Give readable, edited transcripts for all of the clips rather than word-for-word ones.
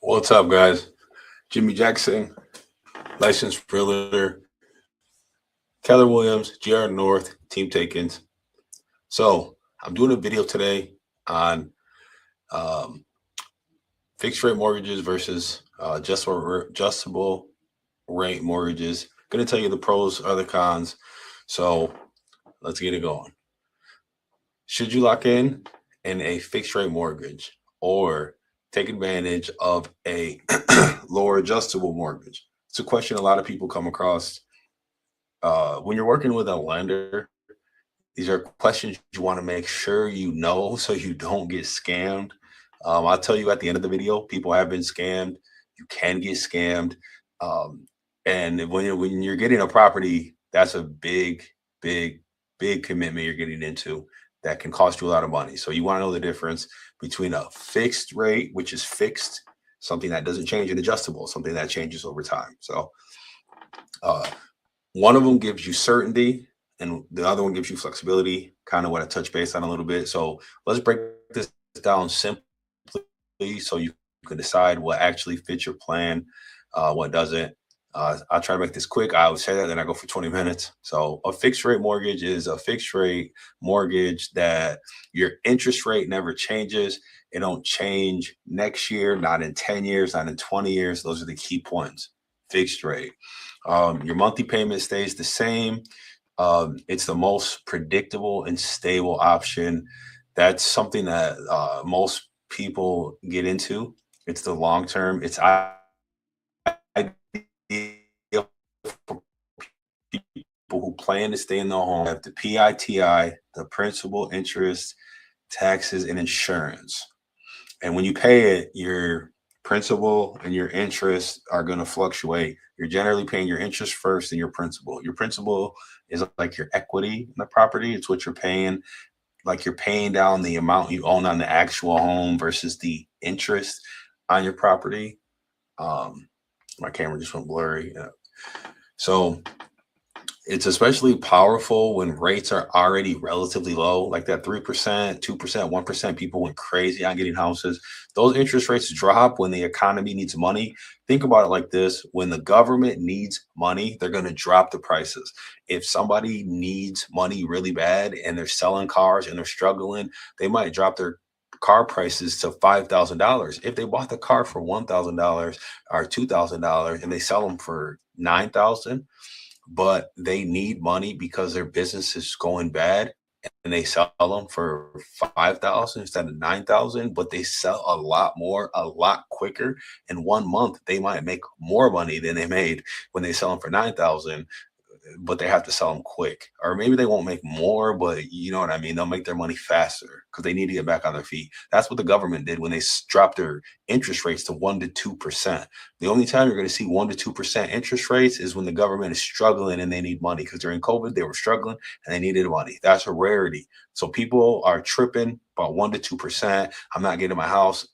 What's up, guys? Jimmy Jackson, licensed realtor, Keller Williams, GR North, Team Takens. So I'm doing a video today on um, fixed rate mortgages versus adjustable rate mortgages. Going to tell you the pros or the cons. So let's get it going. Should you lock in a fixed rate mortgage or take advantage of a lower adjustable mortgage? It's a question a lot of people come across. When you're working with a lender, these are questions you want to make sure you know so you don't get scammed. I'll tell you at the end of the video, people have been scammed. You can get scammed. Um, and when you're getting a property, that's a big commitment you're getting into that can cost you a lot of money. So you want to know the difference between a fixed rate, which is fixed, something that doesn't change, and adjustable, something that changes over time. So uh, one of them gives you certainty and the other one gives you flexibility, kind of what I touch base on a little bit. So let's break this down simply so you can decide what actually fits your plan, what doesn't. I'll try to make this quick. I always say that, then I go for 20 minutes. So a fixed rate mortgage is a fixed rate mortgage that your interest rate never changes. It don't change next year, not in 10 years, not in 20 years. Those are the key points. Fixed rate. Your monthly payment stays the same. It's the most predictable and stable option. That's something that most people get into. It's the long term. It's ideal for people who plan to stay in the home. Have the PITI, the principal, interest, taxes, and insurance. And when you pay it, your principal and your interest are going to fluctuate. You're generally paying your interest first and your principal. Your principal is like your equity in the property. It's what you're paying. Like you're paying down the amount you own on the actual home versus the interest on your property. My camera just went blurry. Yeah. So it's especially powerful when rates are already relatively low, like that 3%, 2%, 1%. People went crazy on getting houses. Those interest rates drop when the economy needs money. Think about it like this: when the government needs money, they're going to drop the prices. If somebody needs money really bad and they're selling cars and they're struggling, they might drop their car prices to $5,000. If they bought the car for $1,000 or $2,000 and they sell them for $9,000, but they need money because their business is going bad and they sell them for 5,000 instead of 9,000, but they sell a lot more, a lot quicker. In 1 month, they might make more money than they made when they sell them for 9,000, but they have to sell them quick. Or maybe they won't make more, but you know what I mean? They'll make their money faster because they need to get back on their feet. That's what the government did when they dropped their interest rates to 1 to 2%. The only time you're going to see 1 to 2% interest rates is when the government is struggling and they need money, because during COVID, they were struggling and they needed money. That's a rarity. So people are tripping about 1 to 2%. I'm not getting my house.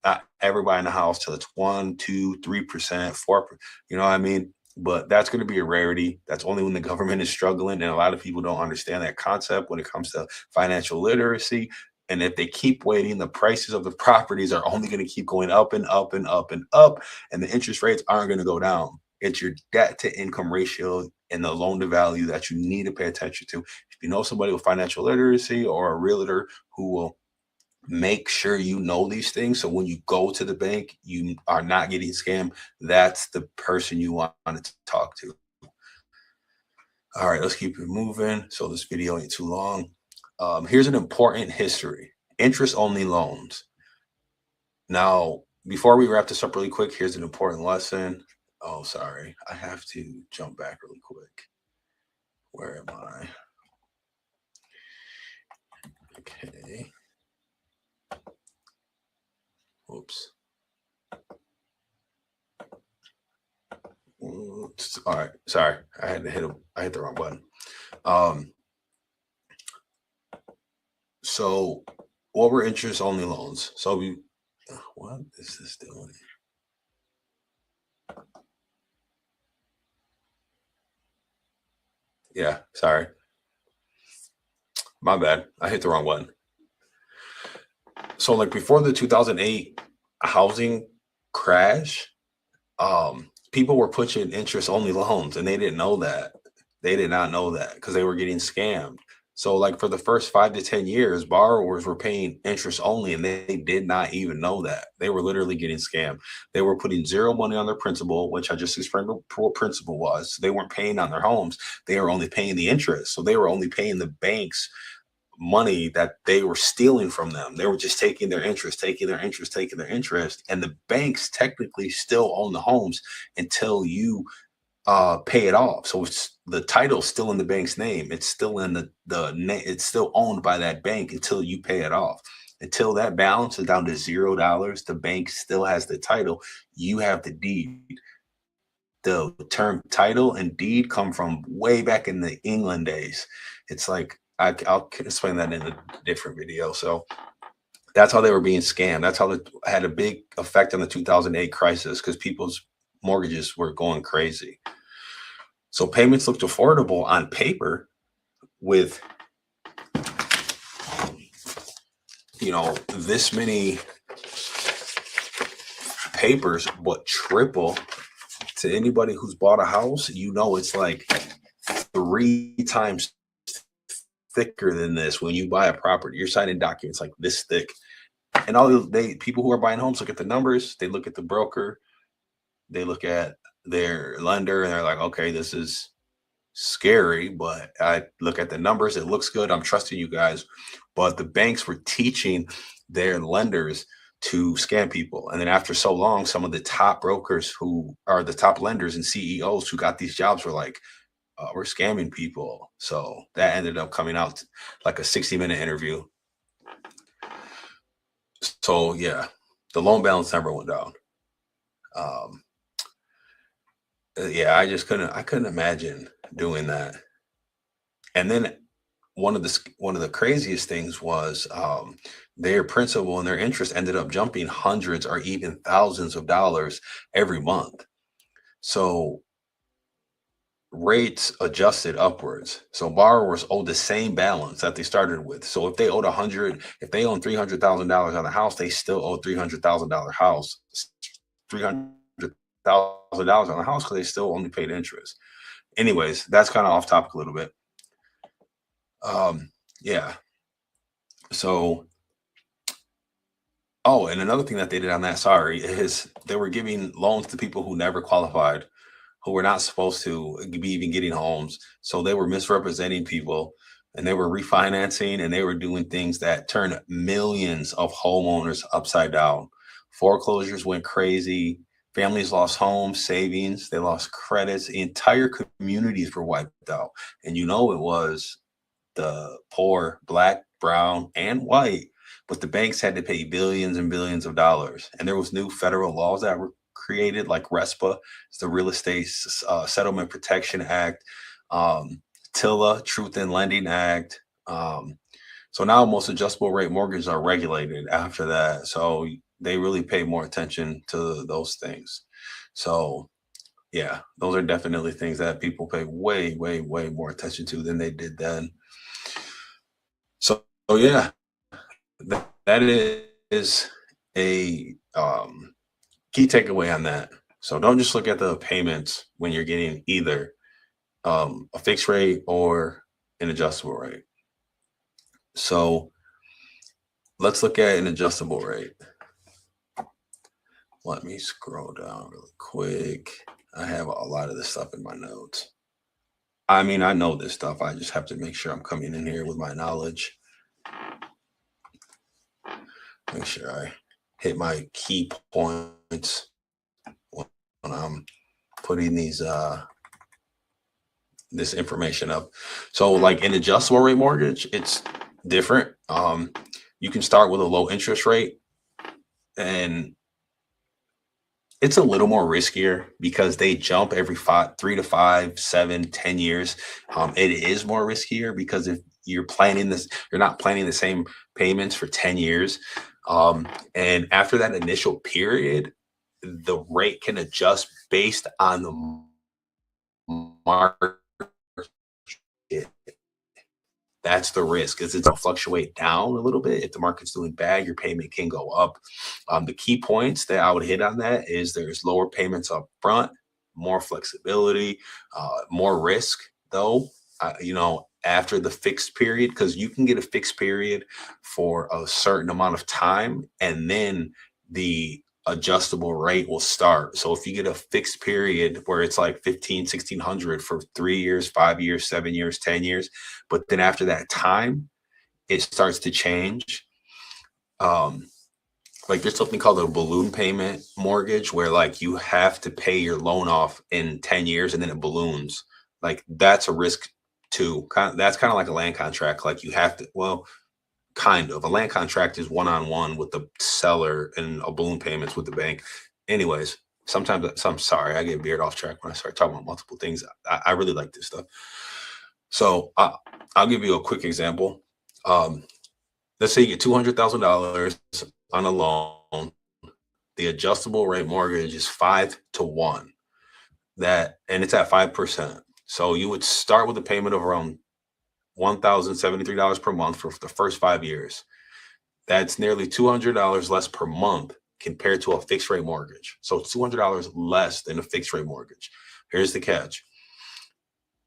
Not everybody in the house till it's 1, 2, 3%, 4%. You know what I mean? But that's going to be a rarity. That's only when the government is struggling. And a lot of people don't understand that concept when it comes to financial literacy. And if they keep waiting, the prices of the properties are only going to keep going up and up and up and up. And the interest rates aren't going to go down. It's your debt to income ratio and the loan to value that you need to pay attention to. If you know somebody with financial literacy or a realtor who will make sure you know these things, so when you go to the bank you are not getting scammed, that's the person you want to talk to. All right, let's keep it moving so this video ain't too long. Here's an important history: interest only loans. Now, before we wrap this up really quick, here's an important lesson. Oh, sorry, I have to jump back really quick. Where am I? Okay. Whoops. All right, sorry, I hit the wrong button. So what were interest only loans? So what is this doing? Yeah, sorry, my bad, I hit the wrong button. So like before the 2008 housing crash, people were pushing interest only loans and they didn't know that. They did not know that because they were getting scammed. So, like for the first 5 to 10 years, borrowers were paying interest only and they did not even know that. They were literally getting scammed. They were putting zero money on their principal, which I just explained what principal was. They weren't paying on their homes, they were only paying the interest. So, they were only paying the banks money that they were stealing from them. They were just taking their interest, taking their interest, taking their interest. And the banks technically still own the homes until you pay it off. So it's the title's still in the bank's name. It's still in it's still owned by that bank until you pay it off. Until that balance is down to $0, the bank still has the title. You have the deed. The term title and deed come from way back in the England days. It's like I'll explain that in a different video. So that's how they were being scammed. That's how it had a big effect on the 2008 crisis because people's mortgages were going crazy. So payments looked affordable on paper with, this many papers, but triple. To anybody who's bought a house, it's like 3 times thicker than this. When you buy a property, you're signing documents like this thick. And people who are buying homes look at the numbers, they look at the broker, they look at their lender, and they're like, okay, this is scary, but I look at the numbers, it looks good, I'm trusting you guys. But the banks were teaching their lenders to scam people. And then after so long, some of the top brokers who are the top lenders and CEOs who got these jobs were like, we're scamming people. So that ended up coming out like a 60-minute interview. So yeah, the loan balance never went down. Yeah, I couldn't imagine doing that. And then one of the craziest things was their principal and their interest ended up jumping hundreds or even thousands of dollars every month. So rates adjusted upwards. So borrowers owed the same balance that they started with. So if they owned $300,000 on a house, they still owe $300,000 house, $300,000 on a house because they still only paid interest. Anyways, that's kind of off topic a little bit. Yeah. So, and another thing that they did on that, is they were giving loans to people who never qualified, who were not supposed to be even getting homes. So they were misrepresenting people and they were refinancing and they were doing things that turned millions of homeowners upside down. Foreclosures went crazy. Families lost homes, savings, they lost credits. Entire communities were wiped out. And it was the poor, black, brown, and white, but the banks had to pay billions and billions of dollars. And there was new federal laws that were created, like RESPA, it's the Real Estate Settlement Protection Act, TILA, Truth in Lending Act. So now most adjustable rate mortgages are regulated after that. So they really pay more attention to those things. So yeah, those are definitely things that people pay way, way, way more attention to than they did then. So yeah, that is a key takeaway on that. So don't just look at the payments when you're getting either a fixed rate or an adjustable rate. So let's look at an adjustable rate. Let me scroll down really quick. I have a lot of this stuff in my notes. I mean, I know this stuff. I just have to make sure I'm coming in here with my knowledge. Make sure I hit my key points when I'm putting these this information up. So like an adjustable rate mortgage, it's different. You can start with a low interest rate and it's a little more riskier because they jump every 3 to 5, 7, 10 years. It is more riskier because if you're not planning the same payments for 10 years. And after that initial period, the rate can adjust based on the market. That's the risk, is it's gonna fluctuate down a little bit. If the market's doing bad, your payment can go up. The key points that I would hit on that is there's lower payments up front, more flexibility, more risk though. After the fixed period, because you can get a fixed period for a certain amount of time, and then the adjustable rate will start. So if you get a fixed period where it's like 1600 for 3 years, 5 years, 7 years, 10 years, but then after that time, it starts to change. Um, like there's something called a balloon payment mortgage where like you have to pay your loan off in 10 years and then it balloons. Like that's a risk too. That's kind of like a land contract. Like you have to, well, kind of. A land contract is one-on-one with the seller and a balloon payments with the bank. Anyways, sometimes I'm sorry, I get veered off track when I start talking about multiple things. I really like this stuff. So I'll give you a quick example. Let's say you get $200,000 on a loan. The adjustable rate mortgage is 5-1. And it's at 5%. So you would start with a payment of around $1,073 per month for the first 5 years. That's nearly $200 less per month compared to a fixed rate mortgage. So it's $200 less than a fixed rate mortgage. Here's the catch.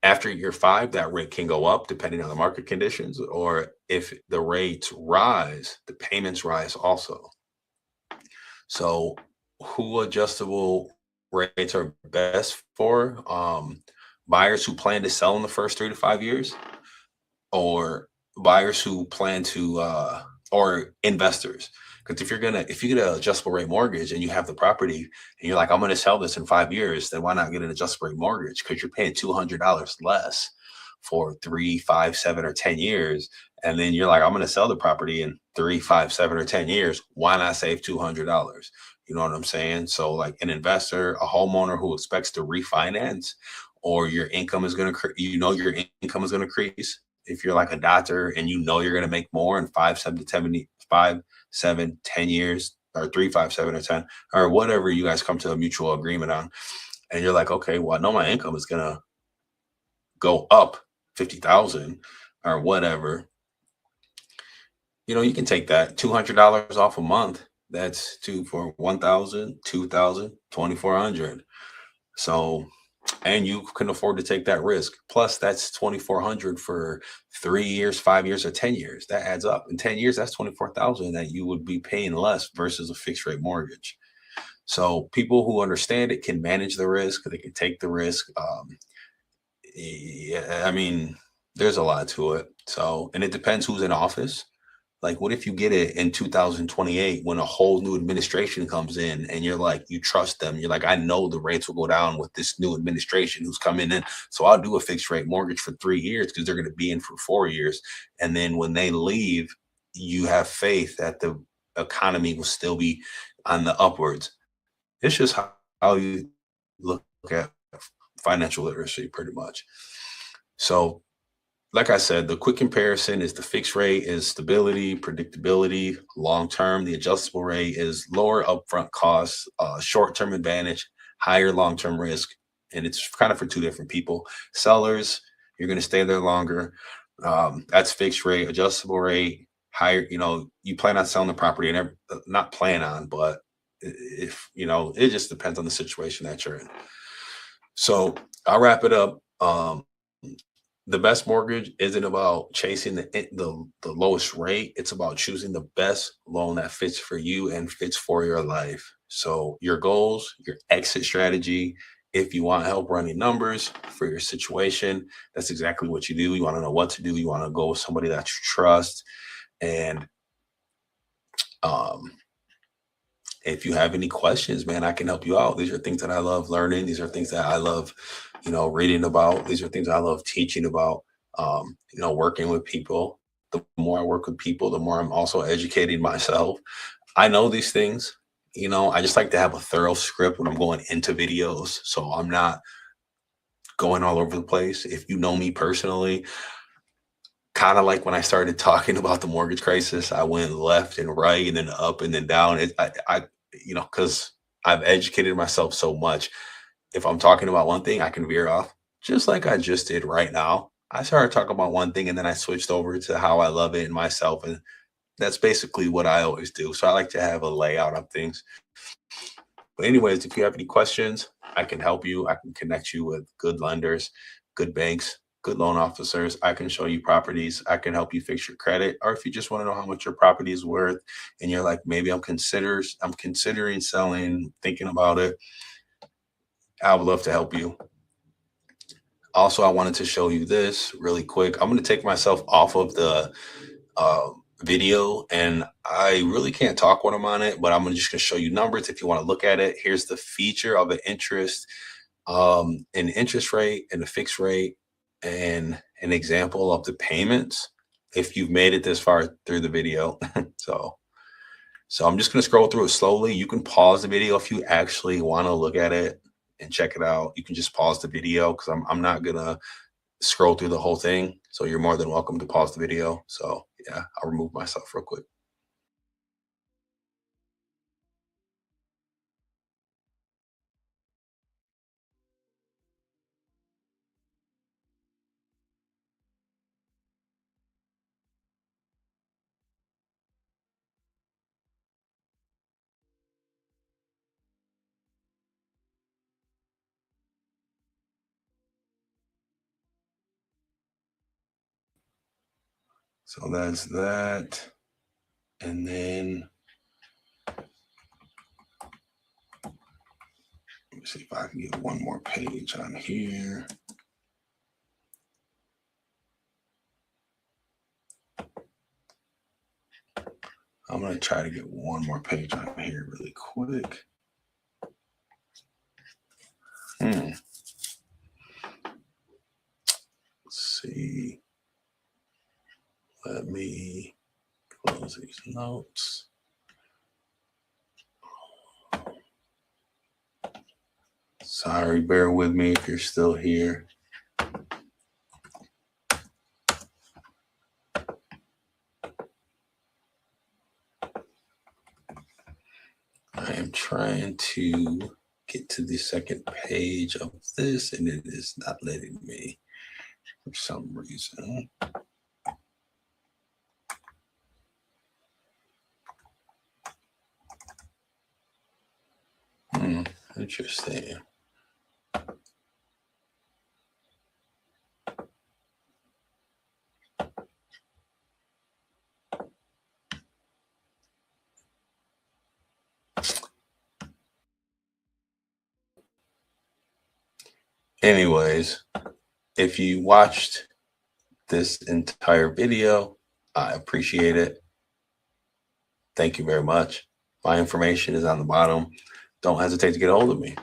After year 5, that rate can go up depending on the market conditions, or if the rates rise, the payments rise also. So who adjustable rates are best for? Buyers who plan to sell in the first 3 to 5 years, or buyers who plan to or investors. Because if you get an adjustable rate mortgage and you have the property and you're like, I'm going to sell this in 5 years, then why not get an adjustable rate mortgage? Because you're paying $200 less for 3, 5, 7, or 10 years. And then you're like, I'm going to sell the property in 3, 5, 7, or 10 years. Why not save $200? You know what I'm saying? So like an investor, a homeowner who expects to refinance, or your income is going to, your income is going to increase. If you're like a doctor and you're going to make more in 5, 7, 10 years, or 3, 5, 7, or 10, or whatever you guys come to a mutual agreement on. And you're like, okay, well, I know my income is going to go up 50,000 or whatever. You can take that $200 off a month. That's for 1,000, 2,000, 2,400. So, and you can afford to take that risk. Plus, that's 2,400 for 3 years, 5 years, or 10 years. That adds up. In 10 years, that's 24,000 that you would be paying less versus a fixed rate mortgage. So people who understand it can manage the risk. They can take the risk. I mean, there's a lot to it. So, and it depends who's in office. Like, what if you get it in 2028 when a whole new administration comes in and you're like, you trust them. You're like, I know the rates will go down with this new administration who's coming in. So I'll do a fixed rate mortgage for 3 years because they're going to be in for 4 years. And then when they leave, you have faith that the economy will still be on the upwards. It's just how you look at financial literacy pretty much. So like I said, the quick comparison is the fixed rate is stability, predictability, long term. The adjustable rate is lower upfront costs, short term advantage, higher long term risk. And it's kind of for two different people. Sellers, you're going to stay there longer. That's fixed rate. Adjustable rate, higher. You plan on selling the property, and not plan on, but if it just depends on the situation that you're in. So I'll wrap it up. The best mortgage isn't about chasing the lowest rate. It's about choosing the best loan that fits for you and fits for your life. So your goals, your exit strategy, if you want help running numbers for your situation, that's exactly what you do. You want to know what to do. You want to go with somebody that you trust. And if you have any questions, man, I can help you out. These are things that I love learning. These are things that I love reading about. These are things I love teaching about, working with people. The more I work with people, the more I'm also educating myself. I know these things, I just like to have a thorough script when I'm going into videos. So I'm not going all over the place. If you know me personally, kind of like when I started talking about the mortgage crisis, I went left and right and then up and then down. Because I've educated myself so much. If I'm talking about one thing, I can veer off, just like I just did right now. I started talking about one thing and then I switched over to how I love it and myself. And that's basically what I always do. So I like to have a layout of things. But anyways, if you have any questions, I can help you. I can connect you with good lenders, good banks, good loan officers. I can show you properties. I can help you fix your credit. Or if you just want to know how much your property is worth and you're like, maybe I'm considering selling, thinking about it, I would love to help you. Also, I wanted to show you this really quick. I'm going to take myself off of the video, and I really can't talk when I'm on it, but I'm just going to show you numbers if you want to look at it. Here's the feature of an interest, an interest rate and a fixed rate, and an example of the payments if you've made it this far through the video. So I'm just going to scroll through it slowly. You can pause the video if you actually want to look at it and check it out. You can just pause the video because I'm not going to scroll through the whole thing. So you're more than welcome to pause the video. So yeah, I'll remove myself real quick. So that's that. And then let me see if I can get one more page on here. I'm going to try to get one more page on here really quick. Let's see. Let me close these notes. Sorry, bear with me if you're still here. I am trying to get to the second page of this, and it is not letting me for some reason. Interesting. Anyways, if you watched this entire video, I appreciate it. Thank you very much. My information is on the bottom. Don't hesitate to get a hold of me.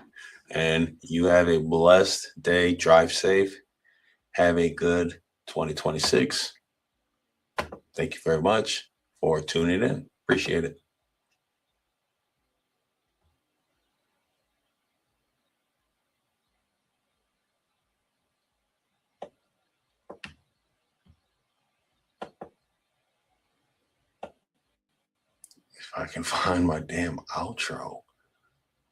And you have a blessed day. Drive safe. Have a good 2026. Thank you very much for tuning in. Appreciate it. If I can find my damn outro.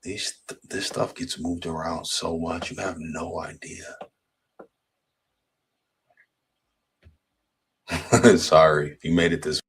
This stuff gets moved around so much. You have no idea. Sorry if you made it this